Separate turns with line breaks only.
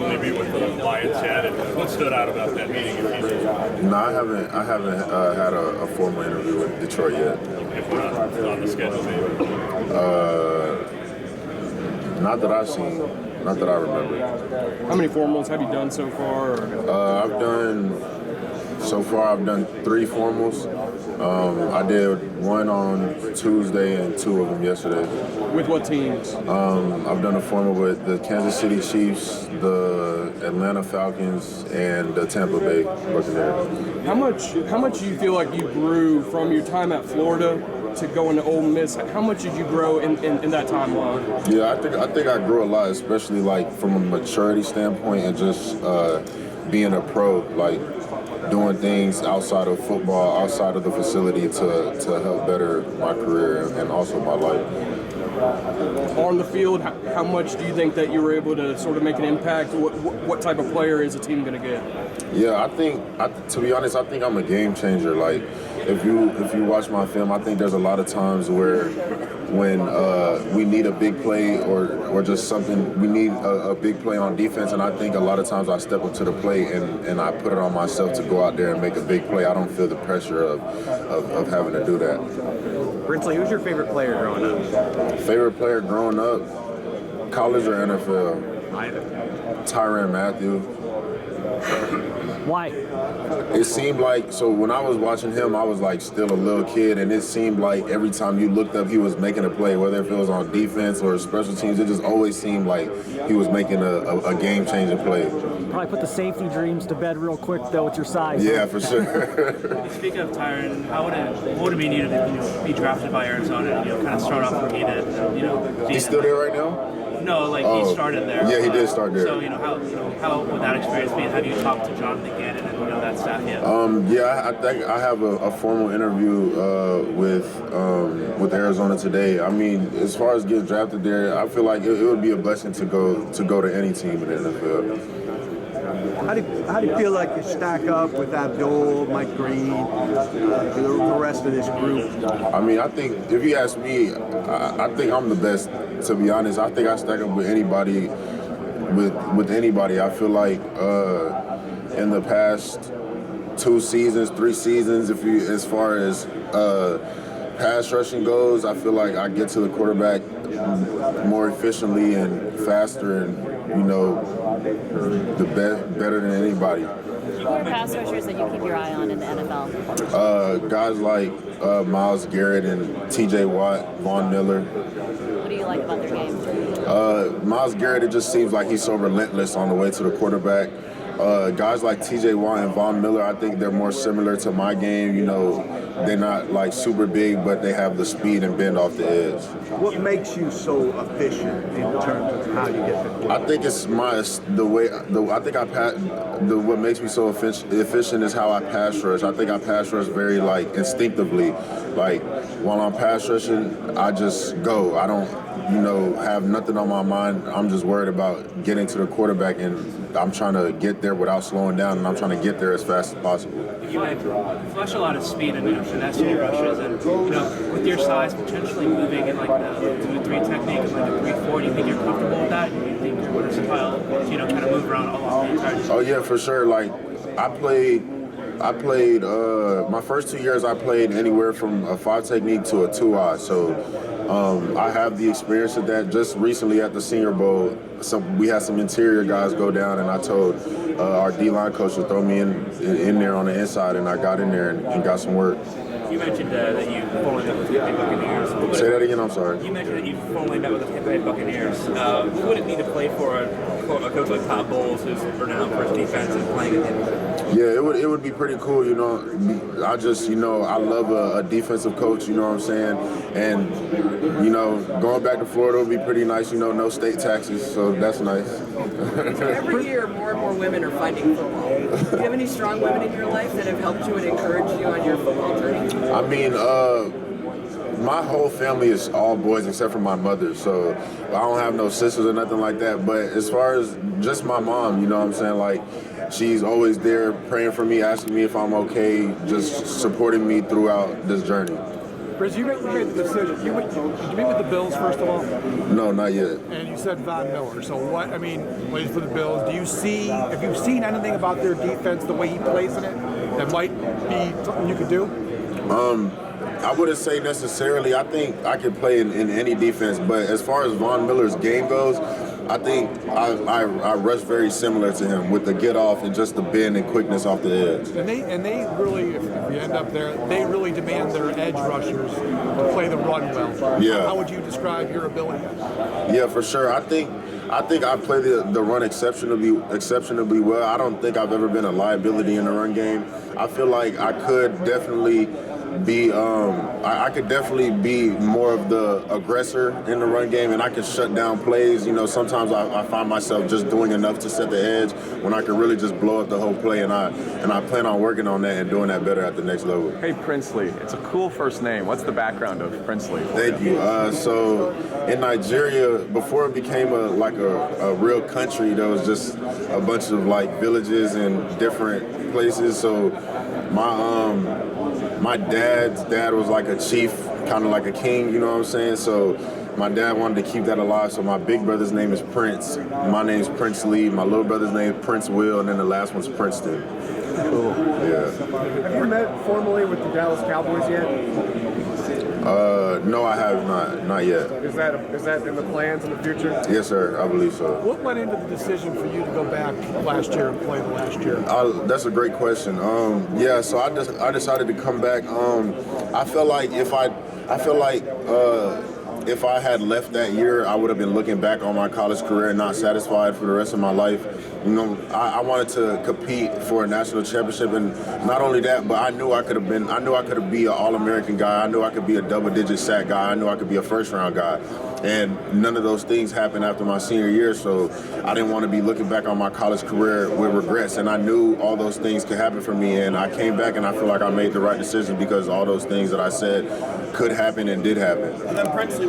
formally meet with the Lions yet? And what stood out about that meeting?
No, I haven't. Had a formal interview with Detroit yet.
If not on the schedule, maybe.
Not that I've seen. Not that I remember.
How many formals have you done so far?
I've done 3 formals. I did one on Tuesday and 2 of them yesterday.
With what teams?
I've done a formal with the Kansas City Chiefs, the Atlanta Falcons, and the Tampa Bay Buccaneers.
How much do you feel like you grew from your time at Florida to going to Ole Miss? How much did you grow in that timeline?
Yeah, I think I grew a lot, especially like from a maturity standpoint and just being a pro, like doing things outside of football, outside of the facility to help better my career and also my life.
On the field, how much do you think that you were able to sort of make an impact? What type of player is a team going to get?
Yeah, to be honest, I think I'm a game changer. Like, if you watch my film, I think there's a lot of times when we need a big play or just something, we need a big play on defense, and I think a lot of times I step up to the plate and I put it on myself to go out there and make a big play. I don't feel the pressure of having to do that.
Princely, who's your favorite player growing up?
Favorite player growing up, college or NFL?
Either.
Tyrann Mathieu.
Why?
It seemed like, so when I was watching him, I was like still a little kid, and it seemed like every time you looked up, he was making a play, whether if it was on defense or special teams. It just always seemed like he was making a game-changing play.
Probably put the safety dreams to bed real quick, though, with your size.
Yeah, for sure.
Speaking of Tyrann, what would it mean to be drafted by Arizona and kind of start off where he did?
He's still there right now?
No, he started there.
Yeah, he did start there.
So how would that experience be? Have you talked to Jonathan Gannon and that staff yet?
Yeah, I think I have a formal interview with Arizona today. I mean, as far as getting drafted there, I feel like it would be a blessing to go to any team in the NFL.
How do you feel like you stack up with Abdul, Mike Green, the rest of this group?
I mean, I think if you ask me, I think I'm the best. To be honest, I think I stack up with anybody. With anybody, I feel like in the past 2 seasons, 3 seasons, as far as pass rushing goes, I feel like I get to the quarterback more efficiently and faster, and better than anybody.
Who are pass rushers that you keep your eye on in the NFL?
Guys like Myles Garrett and T.J. Watt, Von Miller.
What do you like about their game?
Myles Garrett, it just seems like he's so relentless on the way to the quarterback. Guys like T.J. Watt and Von Miller, I think they're more similar to my game. They're not like super big, but they have the speed and bend off the edge.
What makes you so efficient in terms of how you get the quarterback?
I think it's what makes me so efficient is how I pass rush. I think I pass rush very instinctively. Like while I'm pass rushing, I just go. I don't have nothing on my mind. I'm just worried about getting to the quarterback, and I'm trying to get there without slowing down, and I'm trying to get there as fast as possible.
You flash a lot of speed in finesse rushes, and with your size, potentially moving in the 2-3 technique and the 3-4. Do you think you're comfortable with that? Do you think you're versatile? Kind of move around along the entire distance?
Oh yeah, for sure. I played my first 2 years. I played anywhere from a 5 technique to a 2-eye. So I have the experience of that. Just recently at the Senior Bowl, we had some interior guys go down, and I told our D-line coach to throw me in there on the inside, and I got in there and got some work.
You mentioned that you formally met with the Tampa Bay Buccaneers.
Say that again, I'm sorry.
You mentioned that you formally met with the Tampa Bay Buccaneers. What would it mean to play for a coach like Todd Bowles, who's renowned for his defense and playing at him?
Yeah, it would be pretty cool. I just I love a defensive coach. You know what I'm saying? And going back to Florida would be pretty nice. No state taxes, so that's nice.
Every year, more and more women are finding football. Do you have any strong women in your life that have helped you and encouraged you on your football journey?
I mean, my whole family is all boys except for my mother, so I don't have no sisters or nothing like that. But as far as just my mom, you know what I'm saying? She's always there praying for me, asking me if I'm okay, just supporting me throughout this journey.
Chris, you made the decision. Did you meet with the Bills first of all?
No, not yet.
And you said Von Miller. So what? I mean, plays for the Bills. Have you seen anything about their defense, the way he plays in it, that might be something you could do?
I wouldn't say necessarily. I think I can play in any defense, but as far as Von Miller's game goes, I think I rush very similar to him with the get off and just the bend and quickness off the edge.
And they really, if you end up there, they really demand their edge rushers to play the run well.
Yeah.
How would you describe your ability?
Yeah, for sure. I think I play the run exceptionally well. I don't think I've ever been a liability in the run game. I feel like I could definitely be I could definitely be more of the aggressor in the run game, and I can shut down plays. You know, sometimes I find myself just doing enough to set the edge when I could really just blow up the whole play, and I plan on working on that and doing that better at the next level.
Hey, Princely, it's a cool first name. What's the background of Princely?
Thank you. So in Nigeria, before it became a real country, there was just a bunch of like villages and different places. So my dad's dad was like a chief, kind of like a king, you know what I'm saying? So my dad wanted to keep that alive, so my big brother's name is Prince. My name's Princely. My little brother's name is Prince Will, and then the last one's Princeton.
Cool.
Yeah.
Have you met formally with the Dallas Cowboys yet?
No, I have not yet.
Is that in the plans in the future?
Yes, sir. I believe so.
What went into the decision for you to go back last year and play the last year?
That's a great question. Yeah, so I decided to come back. I felt like if I had left that year, I would have been looking back on my college career and not satisfied for the rest of my life. You know, I wanted to compete for a national championship, and not only that, but I knew I could be an All-American guy. I knew I could be a double-digit sack guy. I knew I could be a first-round guy. And none of those things happened after my senior year, so I didn't want to be looking back on my college career with regrets. And I knew all those things could happen for me, and I came back, and I feel like I made the right decision because all those things that I said could happen and did happen.
And then Princely,